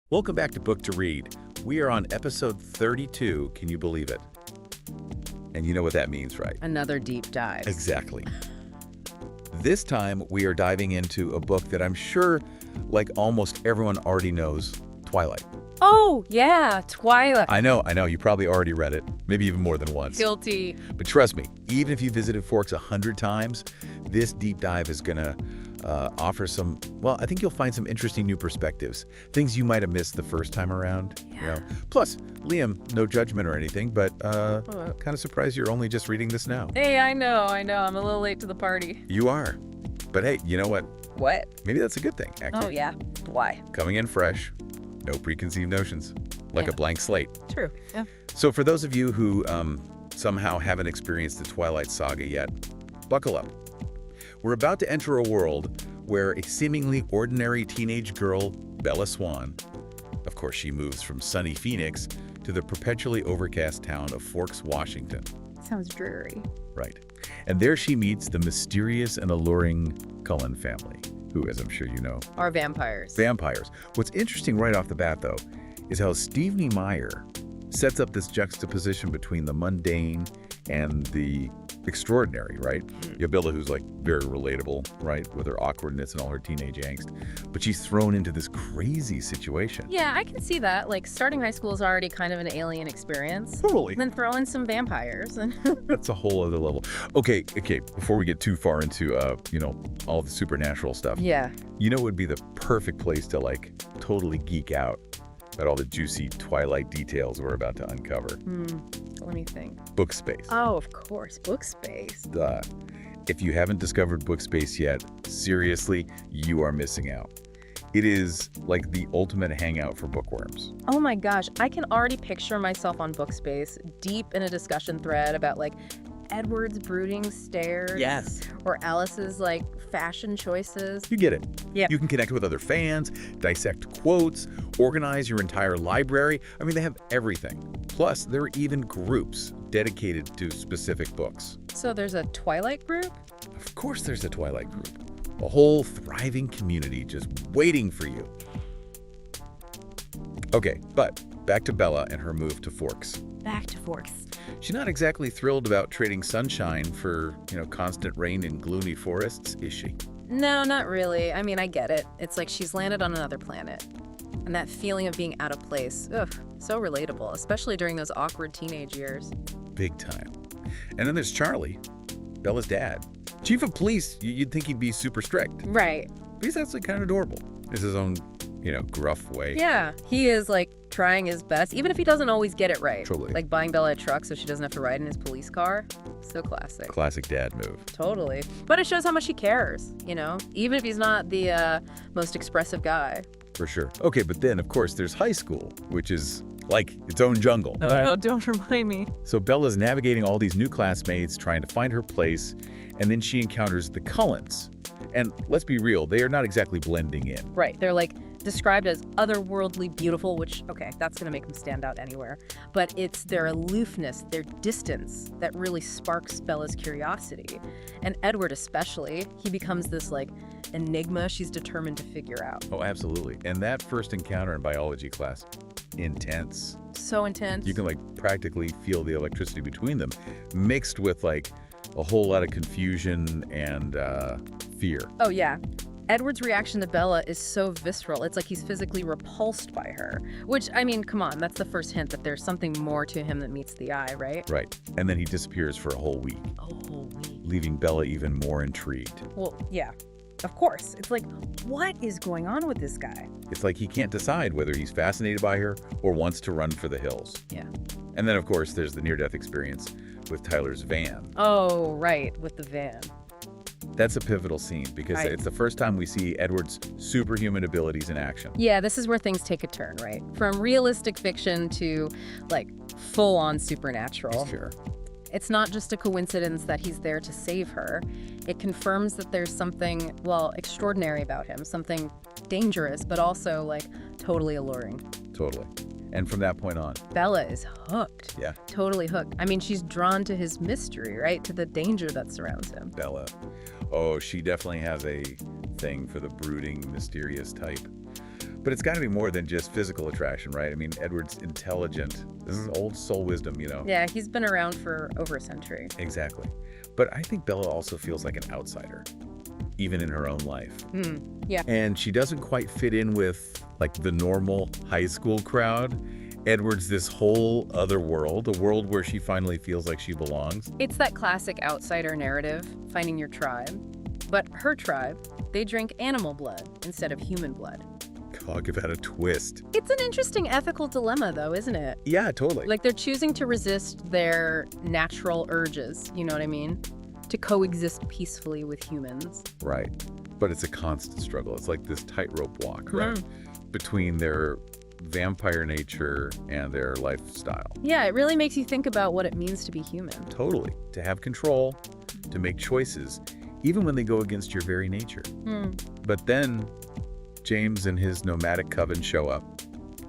Welcome back to Book to Read. We are on episode 32, can you believe it? And you know what that means, right? Another deep dive. Exactly. This time, we are diving into a book that I'm sure, like almost everyone already knows, Twilight. Oh, yeah, Twilight. I know, you probably already read it, maybe even more than once. Guilty. But trust me, even if you visited Forks 100 times, this deep dive is going to offer some, well, I think you'll find some interesting new perspectives, things you might have missed the first time around. Yeah. You know. Plus, Liam, no judgment or anything, but kind of surprised you're only just reading this now. Hey, I know. I'm a little late to the party. You are. But hey, you know what? What? Maybe that's a good thing, actually. Oh, yeah. Why? Coming in fresh, no preconceived notions, like a blank slate. True. Yeah. So for those of you who somehow haven't experienced the Twilight Saga yet, buckle up. We're about to enter a world where a seemingly ordinary teenage girl, Bella Swan, of course she moves from sunny Phoenix to the perpetually overcast town of Forks, Washington. Sounds dreary. Right. And there she meets the mysterious and alluring Cullen family, who, as I'm sure you know, Are vampires. Vampires. What's interesting right off the bat, though, is how Stephenie Meyer sets up this juxtaposition between the mundane and the extraordinary, right? You have Bella, who's like very relatable, right, with her awkwardness and all her teenage angst, but she's thrown into this crazy situation. Yeah, I can see that. Like, starting high school is already kind of an alien experience. Totally. And then throw in some vampires. And That's a whole other level. Okay, before we get too far into, all the supernatural stuff. yeah. You know, it would be the perfect place to, like, totally geek out about all the juicy Twilight details we're about to uncover. Let me think. Bookspace. Oh, of course. Bookspace. Duh. If you haven't discovered Bookspace yet, seriously, you are missing out. It is like the ultimate hangout for bookworms. Oh my gosh. I can already picture myself on Bookspace, deep in a discussion thread about, like, Edward's brooding stares. Yes. Or Alice's, like, fashion choices. You get it. Yeah. You can connect with other fans, dissect quotes, organize your entire library. I mean, they have everything. Plus, there are even groups dedicated to specific books. So there's a Twilight group? Of course there's a Twilight group. A whole thriving community just waiting for you. Okay, but back to Bella and her move to Forks. Back to Forks. She's not exactly thrilled about trading sunshine for, constant rain in gloomy forests, is she? No, not really. I mean, I get it. It's like she's landed on another planet. And that feeling of being out of place, so relatable, especially during those awkward teenage years. Big time. And then there's Charlie, Bella's dad. Chief of police, you'd think he'd be super strict. Right. But he's actually kind of adorable. It's his own, gruff way. Yeah, he is, like, trying his best, even if he doesn't always get it right. Totally. Like buying Bella a truck so she doesn't have to ride in his police car. So classic. Classic dad move. Totally. But it shows how much he cares, even if he's not the most expressive guy. For sure. Okay, but then, of course, there's high school, which is like its own jungle. Oh, don't remind me. So Bella's navigating all these new classmates, trying to find her place, and then she encounters the Cullens. And let's be real, they are not exactly blending in. Right. They're, like, described as otherworldly beautiful, which, okay, that's going to make them stand out anywhere. But it's their aloofness, their distance that really sparks Bella's curiosity. And Edward especially, he becomes this, like, enigma she's determined to figure out. Oh, absolutely. And that first encounter in biology class, intense. So intense. You can, like, practically feel the electricity between them, mixed with, like, a whole lot of confusion and fear. Oh, yeah. Edward's reaction to Bella is so visceral. It's like he's physically repulsed by her. Which, I mean, come on, that's the first hint that there's something more to him that meets the eye, right? Right. And then he disappears for a whole week. A whole week. Leaving Bella even more intrigued. Well, yeah. Of course. It's like, what is going on with this guy? It's like he can't decide whether he's fascinated by her or wants to run for the hills. Yeah. And then, of course, there's the near-death experience with Tyler's van. Oh, right, with the van. That's a pivotal scene because it's the first time we see Edward's superhuman abilities in action. Yeah, this is where things take a turn, right? From realistic fiction to, like, full-on supernatural. Sure. It's not just a coincidence that he's there to save her. It confirms that there's something, well, extraordinary about him, something dangerous, but also, like, totally alluring. Totally. And from that point on. Bella is hooked. Yeah. Totally hooked. I mean, she's drawn to his mystery, right? To the danger that surrounds him. Bella. Oh, she definitely has a thing for the brooding, mysterious type. But it's got to be more than just physical attraction, right? I mean, Edward's intelligent. This is old soul wisdom, you know? Yeah, he's been around for over a century. Exactly. But I think Bella also feels like an outsider, even in her own life. Yeah. And she doesn't quite fit in with, like, the normal high school crowd. Edward's this whole other world, a world where she finally feels like she belongs. It's that classic outsider narrative, finding your tribe. But her tribe, they drink animal blood instead of human blood. Talk about a twist. It's an interesting ethical dilemma, though, isn't it? Yeah, totally. Like, they're choosing to resist their natural urges, you know what I mean? To coexist peacefully with humans. Right. But it's a constant struggle. It's like this tightrope walk, right? Between their vampire nature and their lifestyle. Yeah, it really makes you think about what it means to be human. Totally. To have control, to make choices, even when they go against your very nature. But then James and his nomadic coven show up,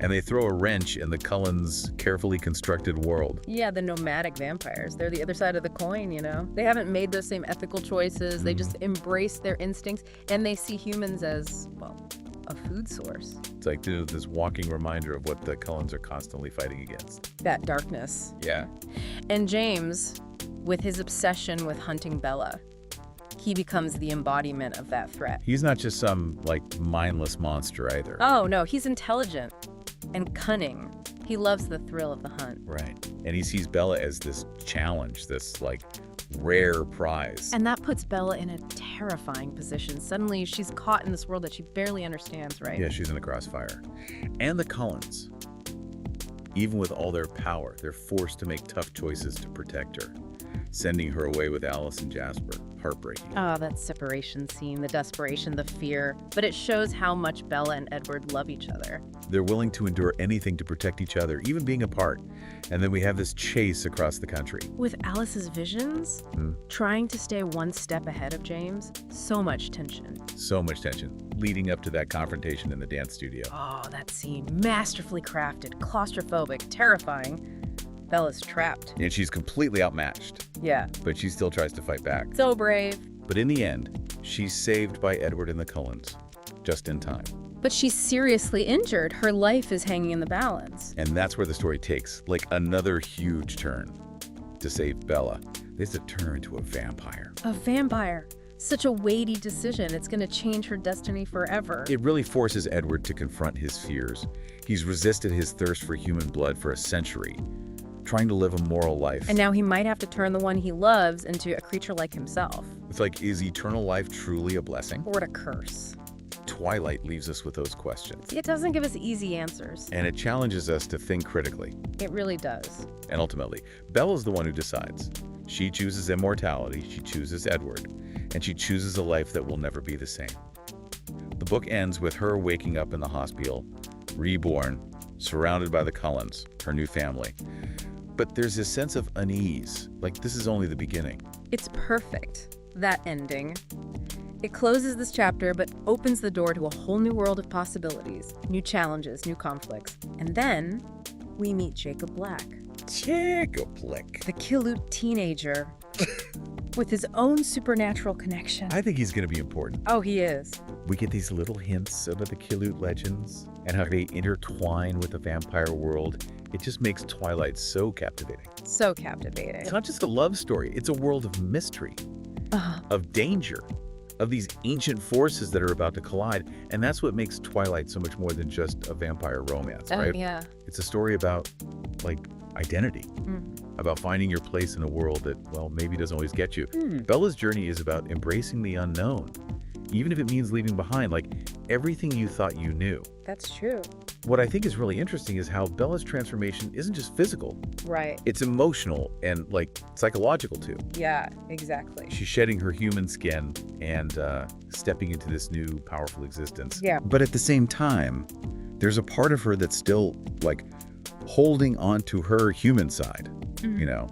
and they throw a wrench in the Cullens' carefully constructed world. Yeah, the nomadic vampires. They're the other side of the coin, you know? They haven't made those same ethical choices. They just embrace their instincts, and they see humans as, well, a food source. It's like this walking reminder of what the Cullens are constantly fighting against. That darkness. Yeah. And James, with his obsession with hunting Bella, he becomes the embodiment of that threat. He's not just some, like, mindless monster either. Oh, no, he's intelligent and cunning. He loves the thrill of the hunt. Right. And he sees Bella as this challenge, this, like, rare prize. And that puts Bella in a terrifying position. Suddenly, she's caught in this world that she barely understands, right? Yeah, she's in the crossfire. And the Cullens, even with all their power, they're forced to make tough choices to protect her, sending her away with Alice and Jasper. Heartbreaking. Oh, that separation scene, the desperation, the fear. But it shows how much Bella and Edward love each other. They're willing to endure anything to protect each other, even being apart. And then we have this chase across the country. With Alice's visions, trying to stay one step ahead of James, so much tension. So much tension, leading up to that confrontation in the dance studio. Oh, that scene, masterfully crafted, claustrophobic, terrifying. Bella's trapped. And she's completely outmatched. Yeah. But she still tries to fight back. So brave. But in the end, she's saved by Edward and the Cullens, just in time. But she's seriously injured. Her life is hanging in the balance. And that's where the story takes, like, another huge turn. To save Bella, they have to turn her into a vampire. A vampire. Such a weighty decision. It's going to change her destiny forever. It really forces Edward to confront his fears. He's resisted his thirst for human blood for a century, trying to live a moral life. And now he might have to turn the one he loves into a creature like himself. It's like, is eternal life truly a blessing? Or a curse? Twilight leaves us with those questions. It doesn't give us easy answers. And it challenges us to think critically. It really does. And ultimately, Bella's the one who decides. She chooses immortality, she chooses Edward, and she chooses a life that will never be the same. The book ends with her waking up in the hospital, reborn, surrounded by the Cullens, her new family. But there's this sense of unease, like this is only the beginning. It's perfect, that ending. It closes this chapter, but opens the door to a whole new world of possibilities, new challenges, new conflicts. And then we meet Jacob Black. Jacob Black. The Killut teenager with his own supernatural connection. I think he's going to be important. Oh, he is. We get these little hints about the Killut legends and how they intertwine with the vampire world. It just makes Twilight so captivating. So captivating. It's not just a love story. It's a world of mystery, of danger, of these ancient forces that are about to collide. And that's what makes Twilight so much more than just a vampire romance, right? Oh, yeah. It's a story about, like, identity, about finding your place in a world that, well, maybe doesn't always get you. Bella's journey is about embracing the unknown, even if it means leaving behind, like, everything you thought you knew. That's true. What I think is really interesting is how Bella's transformation isn't just physical. Right. It's emotional and, like, psychological, too. Yeah, exactly. She's shedding her human skin and stepping into this new, powerful existence. Yeah. But at the same time, there's a part of her that's still, like, holding on to her human side, you know?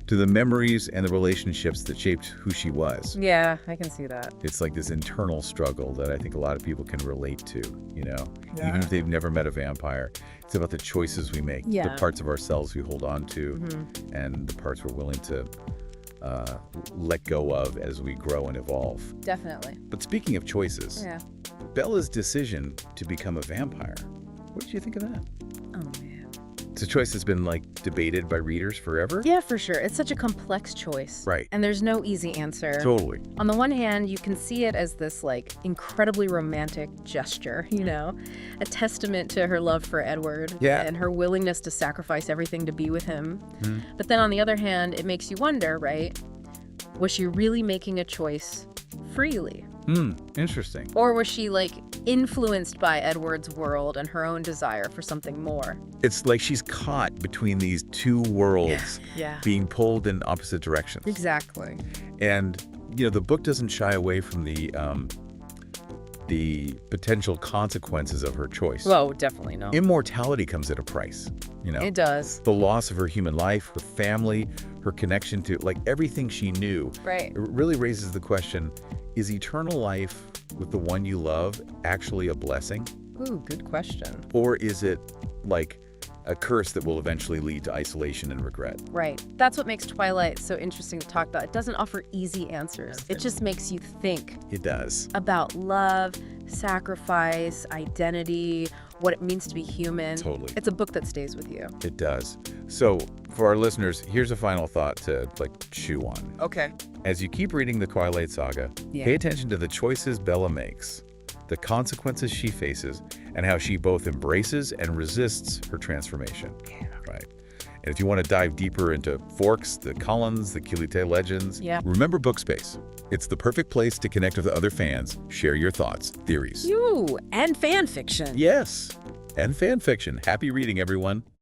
to the memories and the relationships that shaped who she was. Yeah, I can see that. It's like this internal struggle that I think a lot of people can relate to, Yeah. even if they've never met a vampire. It's about the choices we make, the Yeah. parts of ourselves we hold on to, and the parts we're willing to let go of as we grow and evolve. Definitely. But speaking of choices, Yeah. Bella's decision to become a vampire, what did you think of that? Oh, man. It's a choice that's been, debated by readers forever? Yeah, for sure. It's such a complex choice. Right. And there's no easy answer. Totally. On the one hand, you can see it as this, incredibly romantic gesture, a testament to her love for Edward Yeah. and her willingness to sacrifice everything to be with him. But then on the other hand, it makes you wonder, right? Was she really making a choice freely? Interesting. Or was she, influenced by Edward's world and her own desire for something more? It's like she's caught between these two worlds Yeah. being pulled in opposite directions. Exactly. And, the book doesn't shy away from the potential consequences of her choice. Well, definitely no. Immortality comes at a price, It does. The loss of her human life, her family, her connection to, everything she knew. Right. It really raises the question, is eternal life with the one you love actually a blessing? Ooh, good question. Or is it, a curse that will eventually lead to isolation and regret? Right. That's what makes Twilight so interesting to talk about. It doesn't offer easy answers. It just makes you think It does. about love, sacrifice, identity, what it means to be human. Totally. It's a book that stays with you. It does. So, for our listeners, here's a final thought to, chew on. Okay. As you keep reading the Twilight Saga, Yeah. pay attention to the choices Bella makes, the consequences she faces, and how she both embraces and resists her transformation. Yeah. Right. And if you want to dive deeper into Forks, the Cullens, the Kilite legends, Yeah. remember Bookspace. It's the perfect place to connect with other fans, share your thoughts, theories. You and fan fiction. Yes, and fan fiction. Happy reading, everyone.